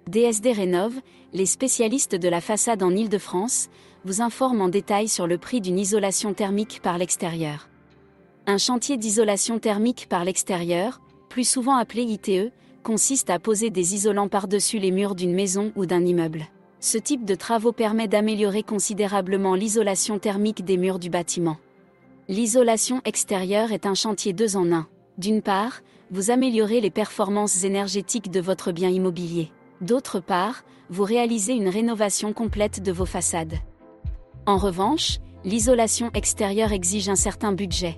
DSD Rénov', les spécialistes de la façade en Île-de-France, vous informent en détail sur le prix d'une isolation thermique par l'extérieur. Un chantier d'isolation thermique par l'extérieur, plus souvent appelé ITE, consiste à poser des isolants par-dessus les murs d'une maison ou d'un immeuble. Ce type de travaux permet d'améliorer considérablement l'isolation thermique des murs du bâtiment. L'isolation extérieure est un chantier 2 en 1. D'une part, vous améliorez les performances énergétiques de votre bien immobilier. D'autre part, vous réalisez une rénovation complète de vos façades. En revanche, l'isolation extérieure exige un certain budget.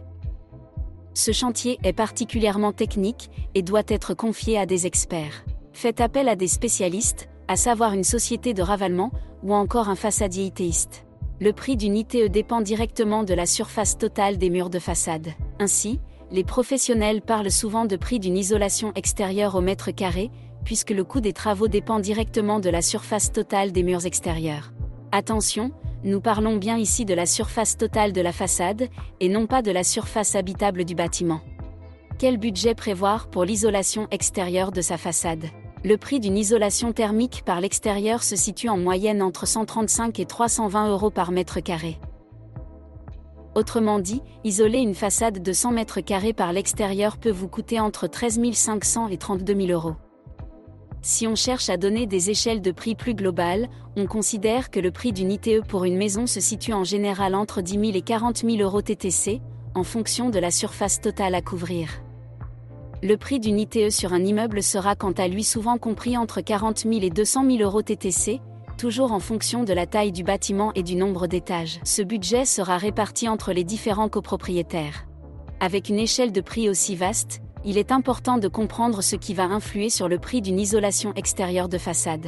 Ce chantier est particulièrement technique et doit être confié à des experts. Faites appel à des spécialistes, à savoir une société de ravalement ou encore un façadier itéiste. Le prix d'une ITE dépend directement de la surface totale des murs de façade. Ainsi, les professionnels parlent souvent de prix d'une isolation extérieure au mètre carré, puisque le coût des travaux dépend directement de la surface totale des murs extérieurs. Attention, nous parlons bien ici de la surface totale de la façade, et non pas de la surface habitable du bâtiment. Quel budget prévoir pour l'isolation extérieure de sa façade ? Le prix d'une isolation thermique par l'extérieur se situe en moyenne entre 135 et 320 € par mètre carré. Autrement dit, isoler une façade de 100 mètres carrés par l'extérieur peut vous coûter entre 13 500 et 32 000 €. Si on cherche à donner des échelles de prix plus globales, on considère que le prix d'une ITE pour une maison se situe en général entre 10 000 et 40 000 € TTC, en fonction de la surface totale à couvrir. Le prix d'une ITE sur un immeuble sera quant à lui souvent compris entre 40 000 et 200 000 € TTC, toujours en fonction de la taille du bâtiment et du nombre d'étages. Ce budget sera réparti entre les différents copropriétaires. Avec une échelle de prix aussi vaste, il est important de comprendre ce qui va influer sur le prix d'une isolation extérieure de façade.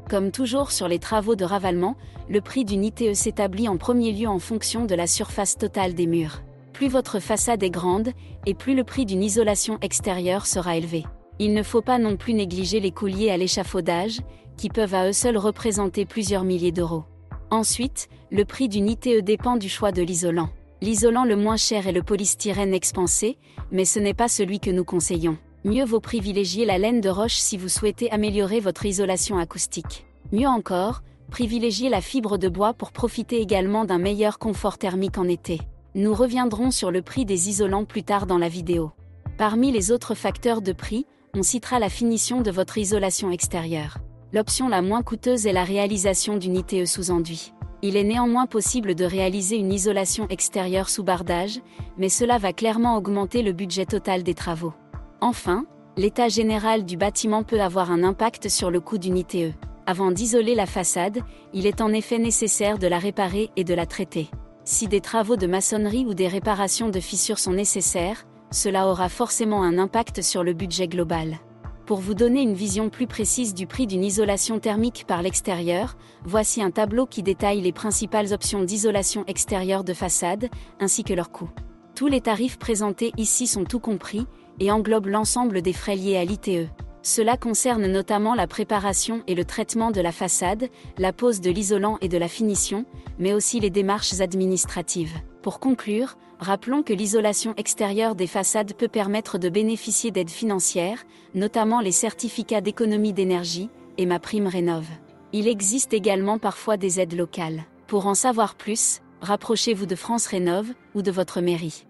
Comme toujours sur les travaux de ravalement, le prix d'une ITE s'établit en premier lieu en fonction de la surface totale des murs. Plus votre façade est grande, et plus le prix d'une isolation extérieure sera élevé. Il ne faut pas non plus négliger les coûts liés à l'échafaudage, qui peuvent à eux seuls représenter plusieurs milliers d'euros. Ensuite, le prix d'une ITE dépend du choix de l'isolant. L'isolant le moins cher est le polystyrène expansé, mais ce n'est pas celui que nous conseillons. Mieux vaut privilégier la laine de roche si vous souhaitez améliorer votre isolation acoustique. Mieux encore, privilégiez la fibre de bois pour profiter également d'un meilleur confort thermique en été. Nous reviendrons sur le prix des isolants plus tard dans la vidéo. Parmi les autres facteurs de prix, on citera la finition de votre isolation extérieure. L'option la moins coûteuse est la réalisation d'une ITE sous enduit. Il est néanmoins possible de réaliser une isolation extérieure sous bardage, mais cela va clairement augmenter le budget total des travaux. Enfin, l'état général du bâtiment peut avoir un impact sur le coût d'une ITE. Avant d'isoler la façade, il est en effet nécessaire de la réparer et de la traiter. Si des travaux de maçonnerie ou des réparations de fissures sont nécessaires, cela aura forcément un impact sur le budget global. Pour vous donner une vision plus précise du prix d'une isolation thermique par l'extérieur, voici un tableau qui détaille les principales options d'isolation extérieure de façade, ainsi que leurs coûts. Tous les tarifs présentés ici sont tout compris, et englobent l'ensemble des frais liés à l'ITE. Cela concerne notamment la préparation et le traitement de la façade, la pose de l'isolant et de la finition, mais aussi les démarches administratives. Pour conclure, rappelons que l'isolation extérieure des façades peut permettre de bénéficier d'aides financières, notamment les certificats d'économie d'énergie et MaPrimeRénov'. Il existe également parfois des aides locales. Pour en savoir plus, rapprochez-vous de France Rénov' ou de votre mairie.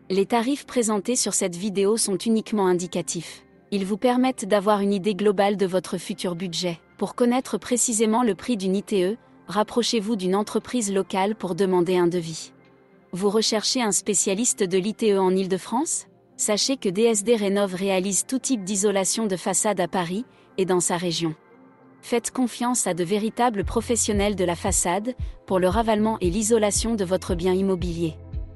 Les tarifs présentés sur cette vidéo sont uniquement indicatifs. Ils vous permettent d'avoir une idée globale de votre futur budget. Pour connaître précisément le prix d'une ITE, rapprochez-vous d'une entreprise locale pour demander un devis. Vous recherchez un spécialiste de l'ITE en Île-de-France ? Sachez que DSD Rénov' réalise tout type d'isolation de façade à Paris et dans sa région. Faites confiance à de véritables professionnels de la façade pour le ravalement et l'isolation de votre bien immobilier.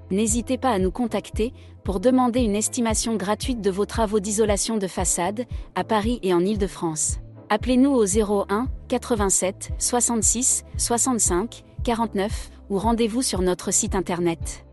N'hésitez pas à nous contacter pour demander une estimation gratuite de vos travaux d'isolation de façade à Paris et en Île-de-France. Appelez-nous au 01 87 66 65 49 ou rendez-vous sur notre site internet.